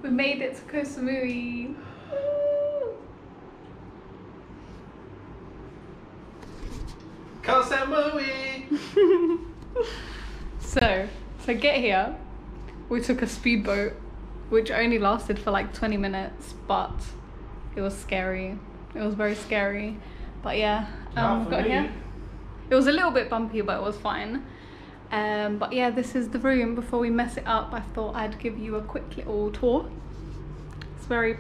We made it to Koh Samui. Koh Samui! So to get here, we took a speedboat, which only lasted for like 20 minutes, but it was scary. It was very scary. But yeah, we got here. It was a little bit bumpy, but it was fine. But yeah, this is the room. Before we mess it up, I thought I'd give you a quick little tour. It's very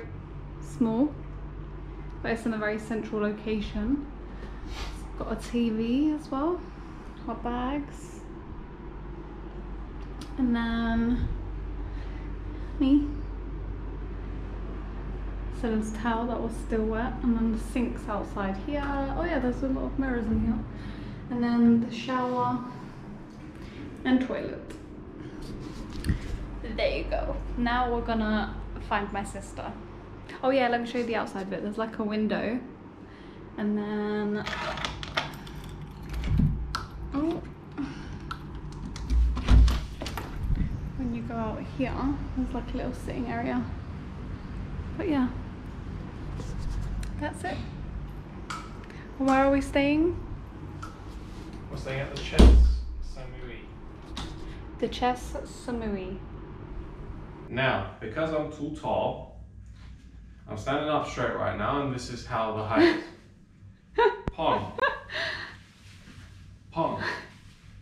small, but it's in a very central location. It's got a TV as well, our bags, and then me. Selen's towel that was still wet, and then the sink's outside here. Oh yeah, there's a lot of mirrors in here. And then the shower and toilet. There you go. Now we're gonna find my sister. Oh yeah, let me show you the outside bit. There's like a window, and then when you go out here, there's like a little sitting area. But yeah, that's it. Where are we staying? We're staying at the Chess Samui. The Chess Samui. Now, because I'm too tall, I'm standing up straight right now, and this is how the height is. Pong. Pong.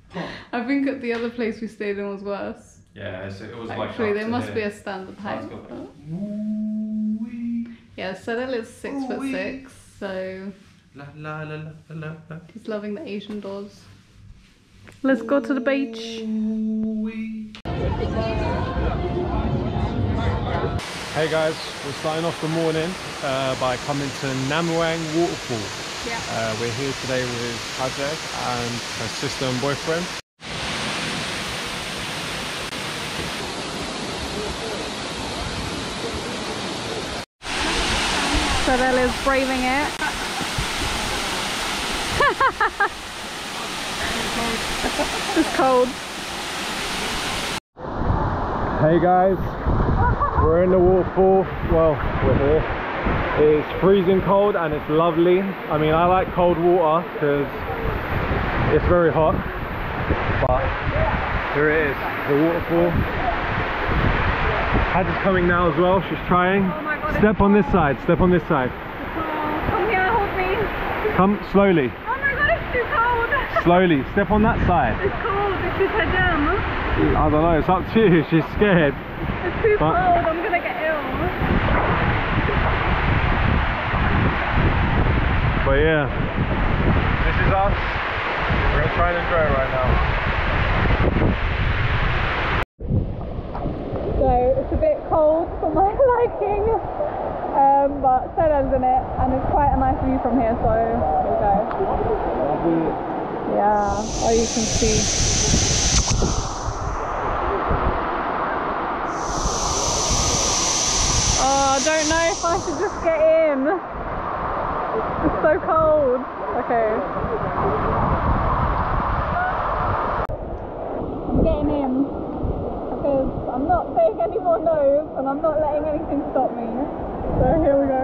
Pong. I think at the other place we stayed in was worse. Yeah, it was actually, like there must be a standard height. Yeah, Serel is 6'6", so la, la, la, la, la, la. He's loving the Asian doors. Let's go to the beach. Hey guys, we're starting off the morning by coming to Namuang Waterfall. Yeah. We're here today with Hajj and her sister and boyfriend. Serel is braving it. It's cold. Hey guys, we're in the waterfall. Well, we're here. It's freezing cold and it's lovely. I mean, I like cold water because it's very hot. But here it is, the waterfall. Hajj is coming now as well. She's trying. Oh my God, step on this side. Step on this side. Come here, hold me. Come slowly. Oh my God, it's too cold. Slowly. Step on that side. It's cold. This is her jam. I don't know. It's up to you. She's scared. It's too cold. I'm gonna get ill. But yeah, this is us. We're gonna try and enjoy it right now. So it's a bit cold for my liking, but Serel's in it, and it's quite a nice view from here. So here we go. Yeah, oh, you can see. Oh, I don't know if I should just get in. It's so cold. Okay. I'm getting in because I'm not saying any more no's and I'm not letting anything stop me. So here we go.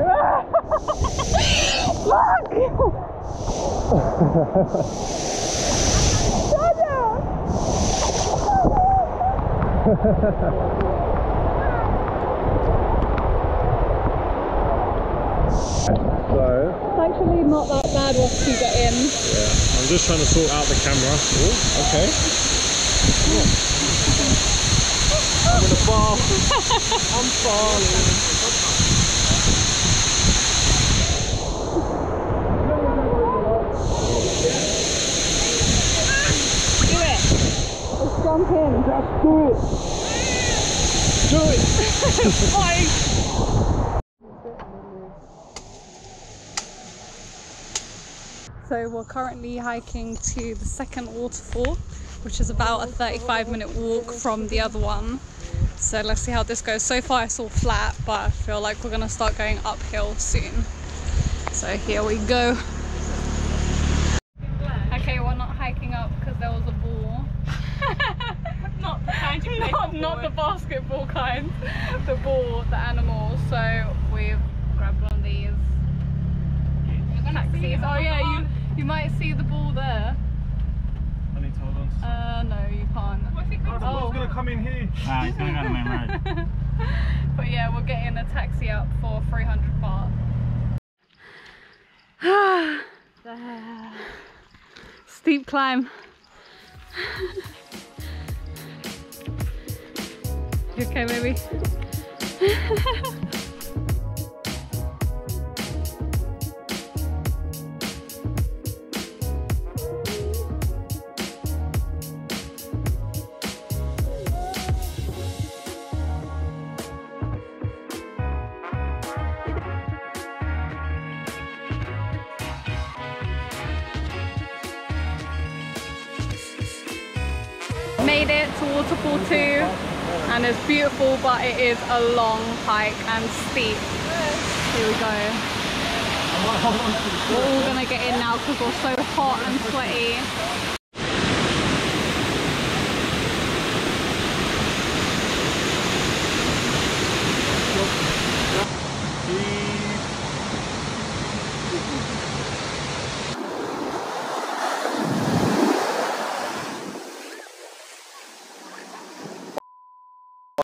So, it's actually not that bad once you get in. Yeah, I'm just trying to sort out the camera. Ooh, okay. I'm gonna fall. I'm falling. Do it. Let's jump in. Just do it. Do it. Bye. So we're currently hiking to the second waterfall, which is about a 35-minute walk from the other one. So let's see how this goes. So far it's all flat, but I feel like we're gonna start going uphill soon. So here we go. Okay, we're not hiking up because there was a ball. Not the kind you play not the basketball behind the bull, the animal. So we've grabbed one of these taxis. Oh yeah, you might see the bull there. I need to hold on to no, you can't. What if he comes? Oh, the bull's gonna come in here. Nah, he's going on the main road. But yeah, we're getting a taxi up for 300 baht. Steep climb. You okay, baby? Made it to Waterfall 2 and it's beautiful, but it is a long hike and steep. Here we go. We're all gonna get in now because we're so hot and sweaty.